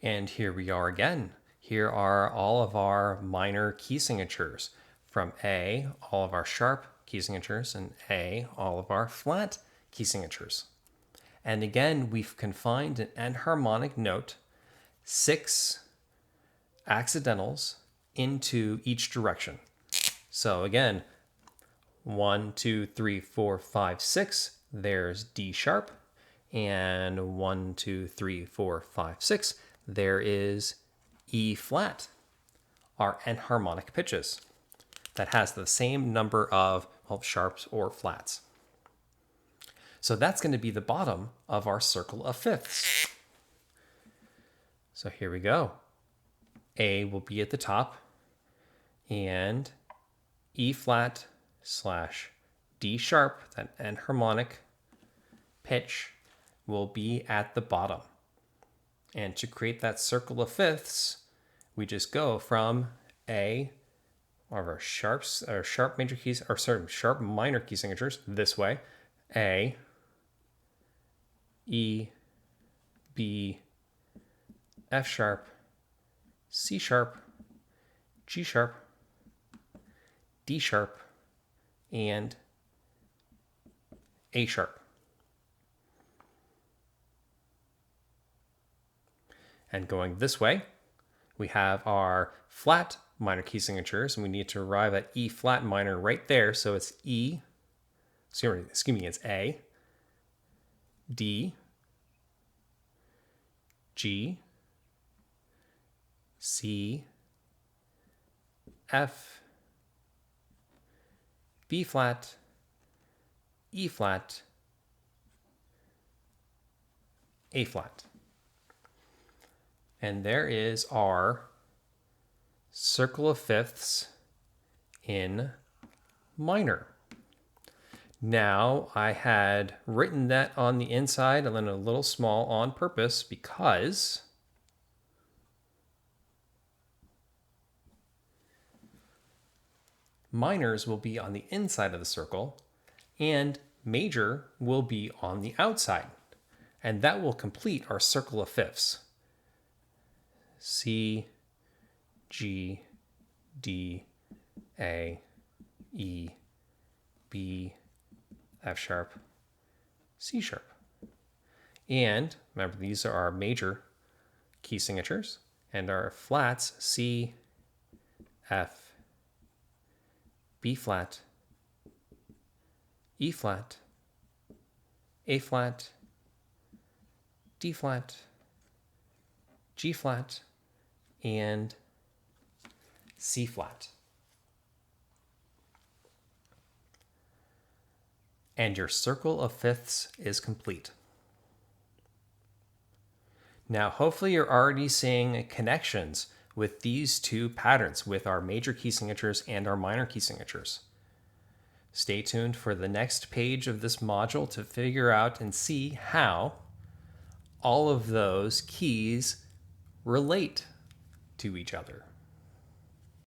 And here we are again. Here are all of our minor key signatures. From A, all of our sharp key signatures, and A, all of our flat key signatures. And again, we've confined an enharmonic note, 6 accidentals into each direction. So again, 1, 2, 3, 4, 5, 6, there's D sharp. And 1, 2, 3, 4, 5, 6, there is E flat, our enharmonic pitches that has the same number of sharps or flats. So that's going to be the bottom of our circle of fifths. So here we go. A will be at the top, and E flat slash D sharp, that enharmonic pitch, will be at the bottom. And to create that circle of fifths, we just go from A, of our sharps, or sharp major keys, or sorry, sharp minor key signatures this way: A, E, B, F sharp, C sharp, G sharp, D sharp, and A sharp. And going this way, we have our flat minor key signatures, and we need to arrive at E flat minor right there. So it's E, excuse me, it's A, D, G, C, F, B flat, E flat, A flat. And there is our circle of fifths in minor. Now, I had written that on the inside and then a little small on purpose because minors will be on the inside of the circle and major will be on the outside. And that will complete our circle of fifths. C, G, D, A, E, B, F sharp, C sharp. And remember, these are our major key signatures, and our flats: C, F, B flat, E flat, A flat, D flat, G flat, and C flat. And your circle of fifths is complete. Now, hopefully you're already seeing connections with these two patterns, with our major key signatures and our minor key signatures. Stay tuned for the next page of this module to figure out and see how all of those keys relate to each other.